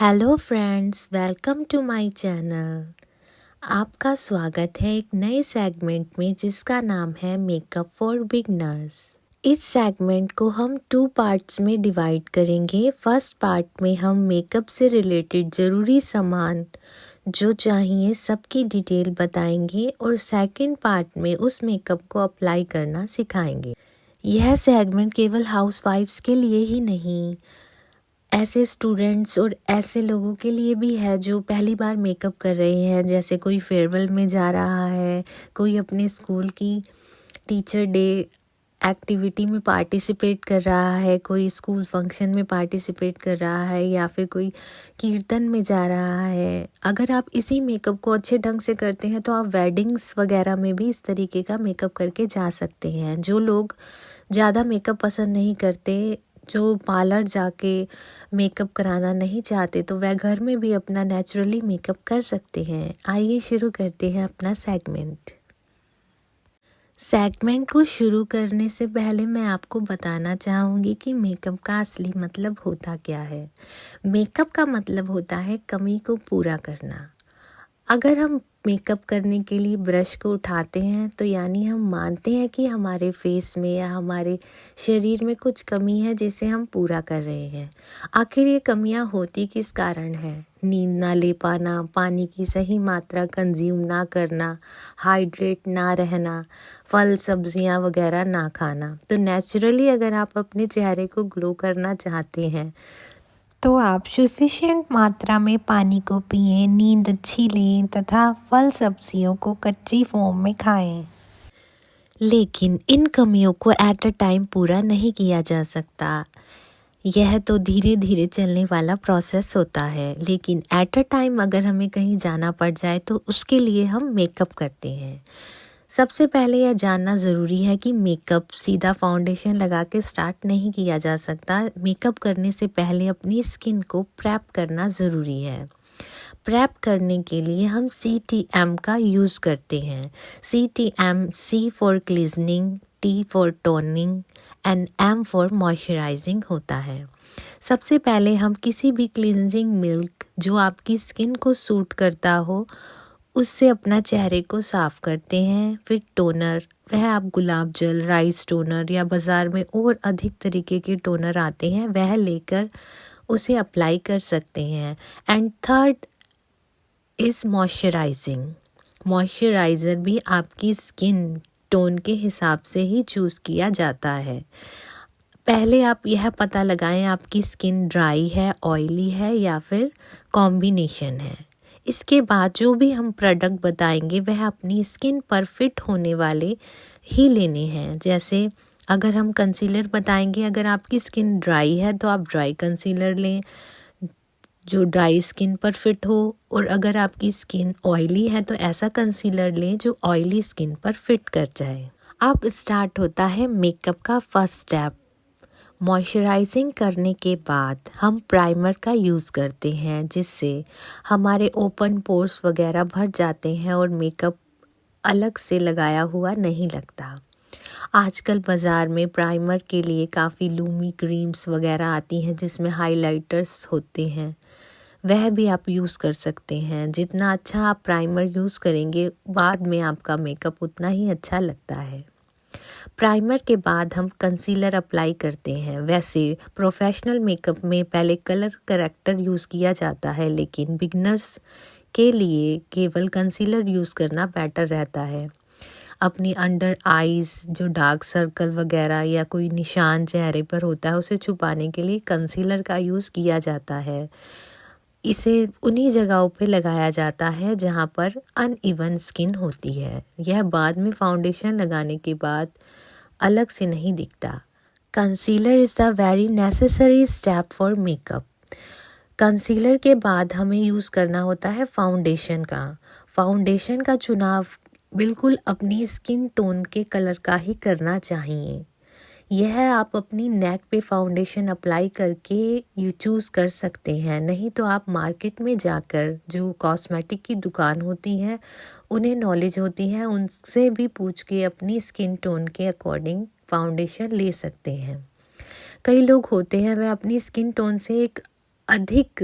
Hello friends, welcome to my channel. आपका स्वागत है एक नए सेगमेंट में जिसका नाम है मेकअप फॉर बिगनर्स। इस सेगमेंट को हम 2 पार्ट्स में डिवाइड करेंगे। फर्स्ट पार्ट में हम मेकअप से रिलेटेड ज़रूरी सामान जो चाहिए सबकी डिटेल बताएंगे और सेकंड पार्ट में उस मेकअप को अप्लाई करना सिखाएंगे। यह सेगमेंट केवल हाउसवाइफ्स के लिए ही नहीं, ऐसे स्टूडेंट्स और ऐसे लोगों के लिए भी है जो पहली बार मेकअप कर रहे हैं, जैसे कोई फेयरवेल में जा रहा है, कोई अपने स्कूल की टीचर डे एक्टिविटी में पार्टिसिपेट कर रहा है, कोई स्कूल फंक्शन में पार्टिसिपेट कर रहा है या फिर कोई कीर्तन में जा रहा है। अगर आप इसी मेकअप को अच्छे ढंग से करते हैं तो आप वेडिंग्स वगैरह में भी इस तरीके का मेकअप करके जा सकते हैं। जो लोग ज़्यादा मेकअप पसंद नहीं करते, जो पार्लर जाके मेकअप कराना नहीं चाहते, तो वह घर में भी अपना नेचुरली मेकअप कर सकते हैं। आइए शुरू करते हैं अपना सेगमेंट को शुरू करने से पहले मैं आपको बताना चाहूँगी कि मेकअप का असली मतलब होता क्या है। मेकअप का मतलब होता है कमी को पूरा करना। अगर हम मेकअप करने के लिए ब्रश को उठाते हैं तो यानी हम मानते हैं कि हमारे फेस में या हमारे शरीर में कुछ कमी है जिसे हम पूरा कर रहे हैं। आखिर ये कमियां होती किस कारण है? नींद ना ले पाना, पानी की सही मात्रा कंज्यूम ना करना, हाइड्रेट ना रहना, फल सब्जियां वगैरह ना खाना। तो नेचुरली अगर आप अपने चेहरे को ग्लो करना चाहते हैं तो आप सफिशिएंट मात्रा में पानी को पिएं, नींद अच्छी लें तथा फल सब्जियों को कच्ची फॉर्म में खाएं। लेकिन इन कमियों को एट अ टाइम पूरा नहीं किया जा सकता। यह तो धीरे धीरे चलने वाला प्रोसेस होता है, लेकिन एट अ टाइम अगर हमें कहीं जाना पड़ जाए तो उसके लिए हम मेकअप करते हैं। सबसे पहले यह जानना ज़रूरी है कि मेकअप सीधा फाउंडेशन लगा के स्टार्ट नहीं किया जा सकता। मेकअप करने से पहले अपनी स्किन को प्रेप करना ज़रूरी है। प्रेप करने के लिए हम CTM का यूज़ करते हैं। CTM, C for cleansing, T for toning and M for moisturising होता है। सबसे पहले हम किसी भी क्लींजिंग मिल्क जो आपकी स्किन को सूट करता हो उससे अपना चेहरे को साफ करते हैं। फिर टोनर, वह आप गुलाब जल, राइस टोनर या बाज़ार में और अधिक तरीके के टोनर आते हैं, वह लेकर उसे अप्लाई कर सकते हैं। And third is moisturising. Moisturiser भी आपकी स्किन टोन के हिसाब से ही चूज़ किया जाता है। पहले आप यह पता लगाएं आपकी स्किन ड्राई है, ऑयली है या फिर कॉम्बिनेशन है। इसके बाद जो भी हम प्रोडक्ट बताएंगे वह अपनी स्किन पर फिट होने वाले ही लेने हैं। जैसे अगर हम कंसीलर बताएंगे, अगर आपकी स्किन ड्राई है तो आप ड्राई कंसीलर लें जो ड्राई स्किन पर फिट हो, और अगर आपकी स्किन ऑयली है तो ऐसा कंसीलर लें जो ऑयली स्किन पर फिट कर जाए। अब स्टार्ट होता है मेकअप का फर्स्ट स्टेप। मॉइस्चराइजिंग करने के बाद हम प्राइमर का यूज़ करते हैं जिससे हमारे ओपन पोर्स वगैरह भर जाते हैं और मेकअप अलग से लगाया हुआ नहीं लगता। आजकल बाज़ार में प्राइमर के लिए काफ़ी लूमी क्रीम्स वगैरह आती हैं जिसमें हाइलाइटर्स होते हैं, वह भी आप यूज़ कर सकते हैं। जितना अच्छा आप प्राइमर यूज़ करेंगे बाद में आपका मेकअप उतना ही अच्छा लगता है। प्राइमर के बाद हम कंसीलर अप्लाई करते हैं। वैसे प्रोफेशनल मेकअप में पहले कलर करेक्टर यूज़ किया जाता है, लेकिन बिगनर्स के लिए केवल कंसीलर यूज़ करना बेटर रहता है। अपनी अंडर आइज़ जो डार्क सर्कल वगैरह या कोई निशान चेहरे पर होता है उसे छुपाने के लिए कंसीलर का यूज़ किया जाता है। इसे उन्हीं जगहों पे लगाया जाता है जहाँ पर अनइवन स्किन होती है। यह बाद में फाउंडेशन लगाने के बाद अलग से नहीं दिखता। Concealer is the very necessary step for makeup. Concealer के बाद हमें यूज़ करना होता है फाउंडेशन का। फाउंडेशन का चुनाव बिल्कुल अपनी स्किन टोन के कलर का ही करना चाहिए। यह आप अपनी नेक पे फाउंडेशन अप्लाई करके यू चूज़ कर सकते हैं, नहीं तो आप मार्केट में जाकर जो कॉस्मेटिक की दुकान होती है उन्हें नॉलेज होती है, उनसे भी पूछ के अपनी स्किन टोन के अकॉर्डिंग फाउंडेशन ले सकते हैं। कई लोग होते हैं वह अपनी स्किन टोन से एक अधिक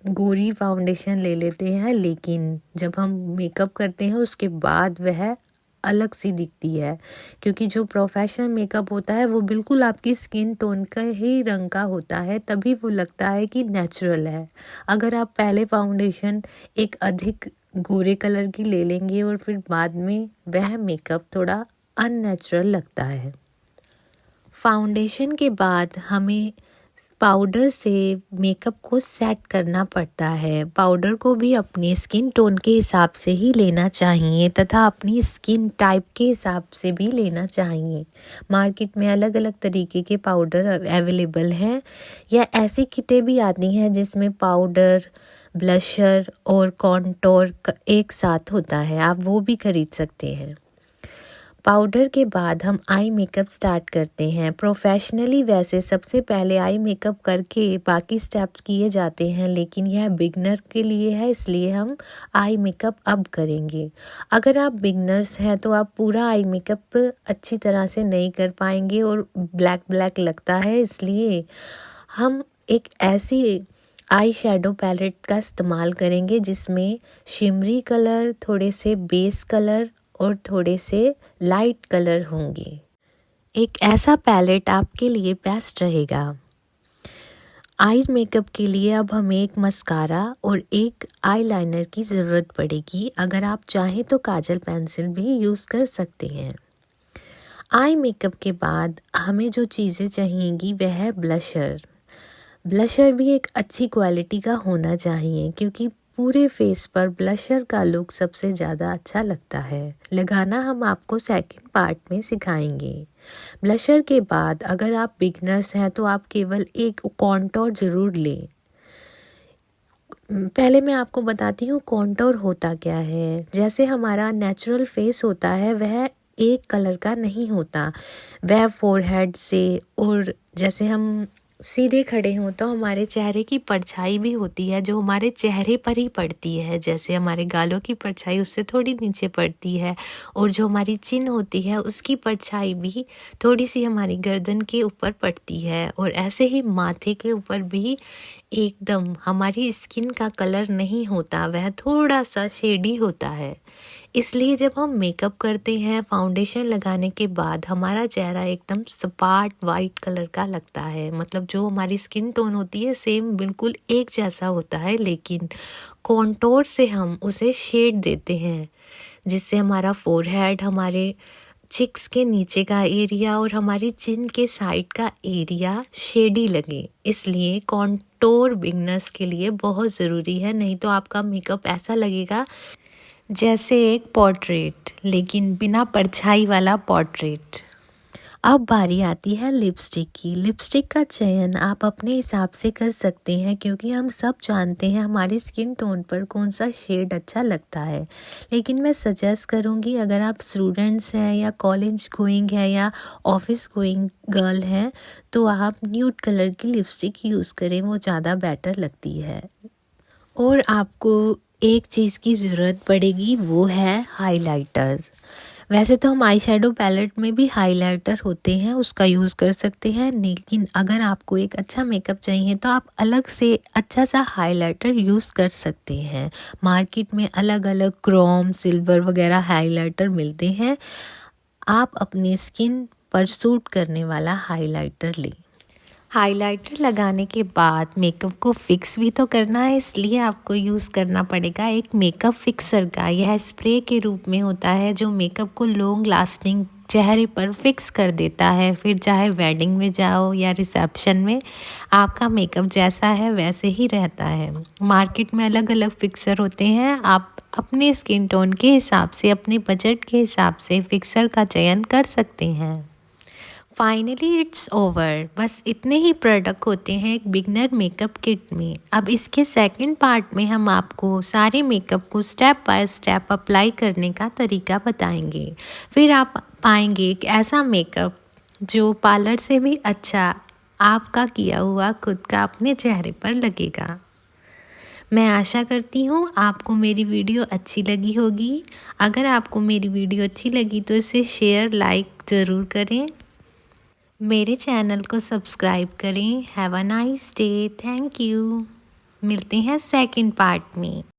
गोरी फाउंडेशन ले लेते हैं, लेकिन जब हम मेकअप करते हैं उसके बाद वह अलग सी दिखती है, क्योंकि जो प्रोफेशनल मेकअप होता है वो बिल्कुल आपकी स्किन टोन का ही रंग का होता है, तभी वो लगता है कि नेचुरल है। अगर आप पहले फाउंडेशन एक अधिक गोरे कलर की ले लेंगे और फिर बाद में वह मेकअप थोड़ा अननेचुरल लगता है। फाउंडेशन के बाद हमें पाउडर से मेकअप को सेट करना पड़ता है। पाउडर को भी अपने स्किन टोन के हिसाब से ही लेना चाहिए तथा अपनी स्किन टाइप के हिसाब से भी लेना चाहिए। मार्केट में अलग अलग तरीके के पाउडर अवेलेबल हैं, या ऐसी किटें भी आती हैं जिसमें पाउडर, ब्लशर और कॉन्टोर एक साथ होता है, आप वो भी खरीद सकते हैं। पाउडर के बाद हम आई मेकअप स्टार्ट करते हैं। प्रोफेशनली वैसे सबसे पहले आई मेकअप करके बाकी स्टेप्स किए जाते हैं, लेकिन यह बिगनर के लिए है, इसलिए हम आई मेकअप अब करेंगे। अगर आप बिगनर्स हैं तो आप पूरा आई मेकअप अच्छी तरह से नहीं कर पाएंगे और ब्लैक ब्लैक लगता है, इसलिए हम एक ऐसी आई शेडो पैलेट का इस्तेमाल करेंगे जिसमें शिमरी कलर, थोड़े से बेस कलर और थोड़े से लाइट कलर होंगे। एक ऐसा पैलेट आपके लिए बेस्ट रहेगा। आईज मेकअप के लिए अब हमें एक मस्कारा और एक आईलाइनर की ज़रूरत पड़ेगी। अगर आप चाहें तो काजल पेंसिल भी यूज़ कर सकते हैं। आई मेकअप के बाद हमें जो चीज़ें चाहिएंगी वह है ब्लशर। ब्लशर भी एक अच्छी क्वालिटी का होना चाहिए, क्योंकि पूरे फेस पर ब्लशर का लुक सबसे ज़्यादा अच्छा लगता है। लगाना हम आपको सेकंड पार्ट में सिखाएंगे। ब्लशर के बाद अगर आप बिगनर्स हैं तो आप केवल एक कॉन्टोर ज़रूर लें। पहले मैं आपको बताती हूँ कॉन्टोर होता क्या है। जैसे हमारा नेचुरल फेस होता है वह एक कलर का नहीं होता, वह फोरहेड से, और जैसे हम सीधे खड़े हों तो हमारे चेहरे की परछाई भी होती है जो हमारे चेहरे पर ही पड़ती है। जैसे हमारे गालों की परछाई उससे थोड़ी नीचे पड़ती है, और जो हमारी चिन होती है उसकी परछाई भी थोड़ी सी हमारी गर्दन के ऊपर पड़ती है, और ऐसे ही माथे के ऊपर भी एकदम हमारी स्किन का कलर नहीं होता, वह थोड़ा सा शेडी होता है। इसलिए जब हम मेकअप करते हैं फाउंडेशन लगाने के बाद हमारा चेहरा एकदम सपाट वाइट कलर का लगता है, मतलब जो हमारी स्किन टोन होती है सेम बिल्कुल एक जैसा होता है, लेकिन कॉन्टोर से हम उसे शेड देते हैं जिससे हमारा फोरहेड, हमारे चिक्स के नीचे का एरिया और हमारी चिन के साइड का एरिया शेडी लगे। इसलिए कॉन्टोर बिगनर्स के लिए बहुत ज़रूरी है, नहीं तो आपका मेकअप ऐसा लगेगा जैसे एक पोर्ट्रेट, लेकिन बिना परछाई वाला पोर्ट्रेट। अब बारी आती है लिपस्टिक की। लिपस्टिक का चयन आप अपने हिसाब से कर सकते हैं, क्योंकि हम सब जानते हैं हमारी स्किन टोन पर कौन सा शेड अच्छा लगता है। लेकिन मैं सजेस्ट करूंगी अगर आप स्टूडेंट्स हैं या कॉलेज गोइंग है या ऑफिस गोइंग गर्ल हैं तो आप न्यूड कलर की लिपस्टिक यूज़ करें, वो ज़्यादा बेटर लगती है। और आपको एक चीज़ की ज़रूरत पड़ेगी, वो है हाइलाइटर्स। वैसे तो हम आई शेडो पैलेट में भी हाइलाइटर होते हैं, उसका यूज़ कर सकते हैं, लेकिन अगर आपको एक अच्छा मेकअप चाहिए तो आप अलग से अच्छा सा हाइलाइटर यूज़ कर सकते हैं। मार्केट में अलग अलग क्रोम, सिल्वर वगैरह हाइलाइटर मिलते हैं। आप अपनी स्किन पर सूट करने वाला हाइलाइटर लें। हाइलाइटर लगाने के बाद मेकअप को फिक्स भी तो करना है, इसलिए आपको यूज़ करना पड़ेगा एक मेकअप फिक्सर का। यह स्प्रे के रूप में होता है जो मेकअप को लॉन्ग लास्टिंग चेहरे पर फिक्स कर देता है। फिर चाहे वेडिंग में जाओ या रिसेप्शन में, आपका मेकअप जैसा है वैसे ही रहता है। मार्केट में अलग अलग फिक्सर होते हैं, आप अपने स्किन टोन के हिसाब से, अपने बजट के हिसाब से फिक्सर का चयन कर सकते हैं। Finally it's over. बस इतने ही प्रोडक्ट होते हैं एक बिगनर मेकअप किट में। अब इसके सेकंड पार्ट में हम आपको सारे मेकअप को स्टेप बाय स्टेप अप्लाई करने का तरीका बताएंगे। फिर आप पाएंगे एक ऐसा मेकअप जो पार्लर से भी अच्छा आपका किया हुआ खुद का अपने चेहरे पर लगेगा। मैं आशा करती हूँ आपको मेरी वीडियो अच्छी लगी होगी। अगर आपको मेरी वीडियो अच्छी लगी तो इसे शेयर, लाइक ज़रूर करें। मेरे चैनल को सब्सक्राइब करें। Have a nice day. Thank you. मिलते हैं सेकंड पार्ट में।